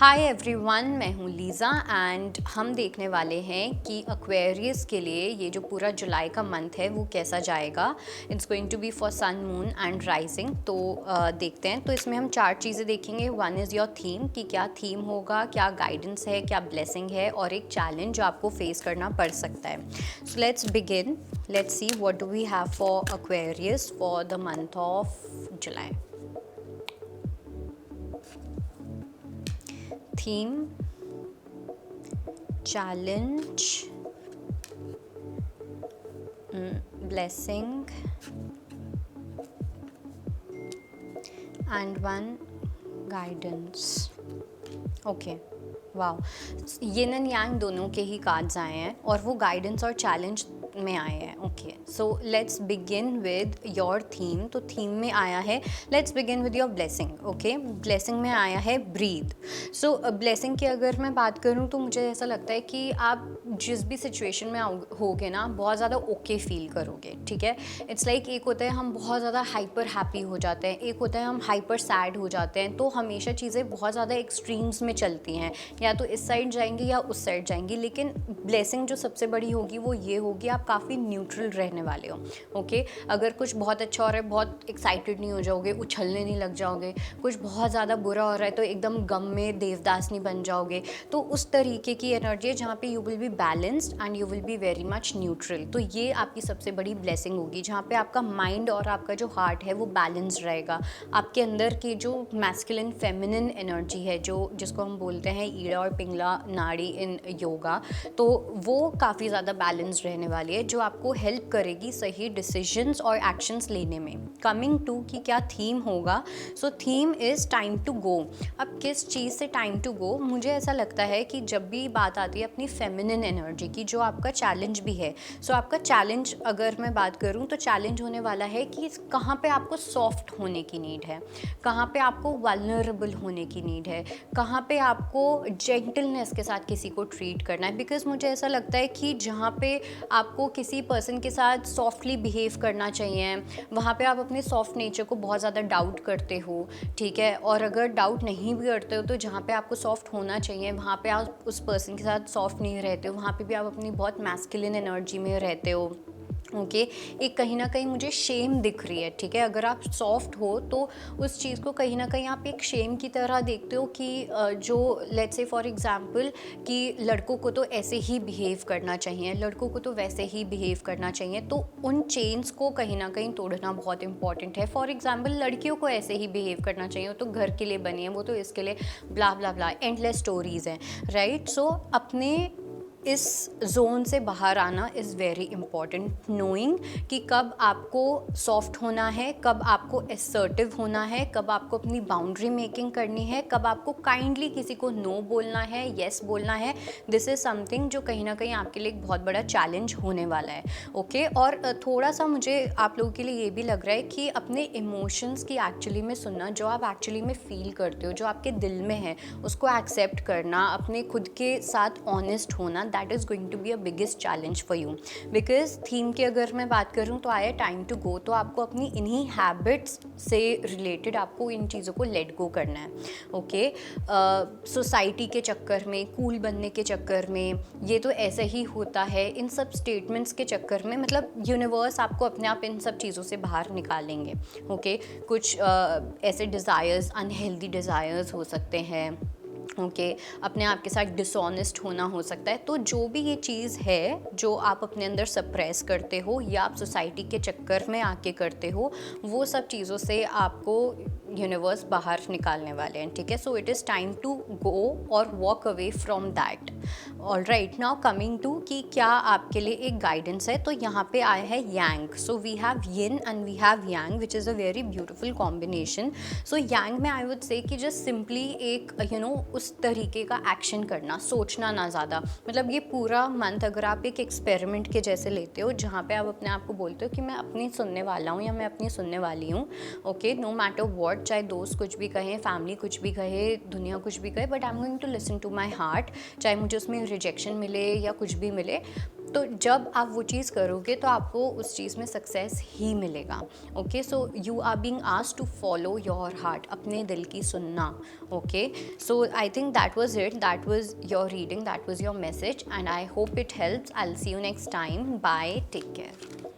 Hi everyone, मैं हूँ Lisa and हम देखने वाले हैं कि एक्वेरियस के लिए ये जो पूरा जुलाई का मंथ है वो कैसा जाएगा। It's going to be for sun, moon and rising. तो देखते हैं। तो इसमें हम 4 चीज़ें देखेंगे। वन इज़ योर थीम, कि क्या थीम होगा, क्या गाइडेंस है, क्या ब्लेसिंग है, और एक चैलेंज जो आपको फेस करना पड़ सकता है। So let's begin. Let's see what do we have for Aquarius for the month of July. Theme, challenge, blessing, and one guidance. Okay, wow. Yin and yang दोनों के ही कार्ड्स आए हैं और वो गाइडेंस और चैलेंज में आए हैं। Okay, so let's begin with your theme. तो थीम में आया है, let's begin with your blessing. Okay, blessing में आया है ब्रीथ। सो ब्लेसिंग की अगर मैं बात करूँ तो मुझे ऐसा लगता है कि आप जिस भी सिचुएशन में होगे ना, बहुत ज़्यादा ओके फील करोगे। ठीक है, इट्स लाइक एक होता है हम बहुत ज़्यादा हाइपर हैप्पी हो जाते हैं, एक होता है हम हाइपर सैड हो जाते हैं। तो हमेशा चीज़ें बहुत ज़्यादा एक्सट्रीम्स में चलती हैं, या तो इस साइड जाएंगी या उस साइड जाएंगी। लेकिन ब्लेसिंग जो सबसे बड़ी होगी वो ये होगी, आप काफ़ी न्यूट्रल रहने वाले हो। ओके, अगर कुछ बहुत अच्छा हो रहा है, बहुत एक्साइटेड नहीं हो जाओगे, उछलने नहीं लग जाओगे। कुछ बहुत ज़्यादा बुरा हो रहा है तो एकदम गम में देवदास नहीं बन जाओगे। तो उस तरीके की एनर्जी है जहाँ पे you will be balanced and you will be very much neutral. तो ये आपकी सबसे बड़ी ब्लेसिंग होगी, जहाँ पे आपका माइंड और आपका जो हार्ट है वो बैलेंस्ड रहेगा। आपके अंदर की जो मैस्कुलिन फेमिनिन एनर्जी है, जो जिसको हम बोलते हैं ईड़ा और पिंगला नाड़ी इन योगा, तो वो काफ़ी ज़्यादा बैलेंस्ड रहने वाली है, जो आपको हेल्प करेगी सही डिसीजंस और एक्शंस लेने में। कमिंग टू कि क्या थीम होगा, so theme is time to go. अब किस चीज़ से टाइम टू गो, मुझे ऐसा लगता है कि जब भी बात आती है अपनी फेमिनिन एनर्जी की, जो आपका चैलेंज भी है। सो आपका चैलेंज अगर मैं बात करूँ तो चैलेंज होने वाला है कि कहाँ पे आपको सॉफ्ट होने की नीड है, कहाँ पे आपको वल्नरेबल होने की नीड है, कहाँ पे आपको जेंटलनेस के साथ किसी को ट्रीट करना है। बिकॉज मुझे ऐसा लगता है कि जहाँ पे आपको किसी पर्सन के साथ सॉफ्टली बिहेव करना चाहिए, वहाँ पे आप अपने सॉफ्ट नेचर को बहुत ज़्यादा डाउट करते हो। ठीक है, और अगर डाउट नहीं भी करते हो तो जहाँ पे आपको सॉफ्ट होना चाहिए वहाँ पे आप उस पर्सन के साथ सॉफ्ट नहीं रहते हो, वहाँ पे भी आप अपनी बहुत मैस्कुलिन एनर्जी में रहते हो। ओके, एक कहीं ना कहीं मुझे शेम दिख रही है। ठीक है, अगर आप सॉफ्ट हो तो उस चीज़ को कहीं ना कहीं आप एक शेम की तरह देखते हो कि जो लेट्स से फॉर एग्जांपल कि लड़कों को तो ऐसे ही बिहेव करना चाहिए, लड़कों को तो वैसे ही बिहेव करना चाहिए। तो उन चेन्स को कहीं ना कहीं तोड़ना बहुत इंपॉर्टेंट है। फॉर एग्जांपल लड़कियों को ऐसे ही बिहेव करना चाहिए, वो तो घर के लिए बनी है, वो तो इसके लिए ब्ला ब्ला ब्ला, एंडलेस स्टोरीज़ हैं, राइट। सो अपने इस जोन से बाहर आना इज़ वेरी इंपॉर्टेंट। नोइंग कि कब आपको सॉफ्ट होना है, कब आपको असर्टिव होना है, कब आपको अपनी बाउंड्री मेकिंग करनी है, कब आपको काइंडली किसी को नो बोलना है, येस बोलना है। दिस इज़ समथिंग जो कहीं ना कहीं आपके लिए एक बहुत बड़ा चैलेंज होने वाला है। ओके, और थोड़ा सा मुझे आप लोगों के लिए ये भी लग रहा है कि अपने इमोशंस की एक्चुअली में सुनना, जो आप एक्चुअली में फील करते हो, जो आपके दिल में है, उसको एक्सेप्ट करना, अपने खुद के साथ ऑनेस्ट होना, that is going to be a biggest challenge for you. Because theme की अगर मैं बात करूँ तो आया टाइम टू गो, तो आपको अपनी इन्हीं हैबिट्स से रिलेटेड आपको इन चीज़ों को लेट गो करना है। ओके, सोसाइटी के चक्कर में, कूल बनने के चक्कर में, ये तो ऐसे ही होता है, इन सब स्टेटमेंट्स के चक्कर में, मतलब यूनिवर्स आपको अपने आप इन सब चीज़ों से बाहर निकालेंगे। ओके, कुछ ऐसे डिज़ायर्स, अनहेल्दी डिज़ायर्स हो सकते हैं। ओके, अपने आप के साथ डिसऑनेस्ट होना हो सकता है। तो जो भी ये चीज़ है जो आप अपने अंदर सप्रेस करते हो या आप सोसाइटी के चक्कर में आके करते हो, वो सब चीज़ों से आपको यूनिवर्स बाहर निकालने वाले हैं। ठीक है, so it is time to go और walk away from that. All right, now coming to कि क्या आपके लिए एक गाइडेंस है। तो यहाँ पे आया है yang. So we have yin and we have yang, which is a very beautiful combination. So yang में आई वुड से कि जस्ट सिंपली एक उस तरीके का एक्शन करना, सोचना ना ज़्यादा। मतलब ये पूरा मंथ अगर आप एक एक्सपेरिमेंट के जैसे लेते हो, जहाँ पे आप अपने आप को बोलते हो कि मैं अपनी सुनने वाला हूँ या मैं अपनी सुनने वाली हूँ। ओके, नो मैटर व्हाट, चाहे दोस्त कुछ भी कहें, फैमिली कुछ भी कहे, दुनिया कुछ भी कहे, but I am going to listen to my heart. चाहे मुझे उसमें रिजेक्शन मिले या कुछ भी मिले, तो जब आप वो चीज़ करोगे तो आपको उस चीज़ में सक्सेस ही मिलेगा। Okay, so you are being asked to follow your heart, अपने दिल की सुनना। Okay, so I think that was it. That was your reading, that was your message, and I hope it helps. I'll see you next time. Bye, take care.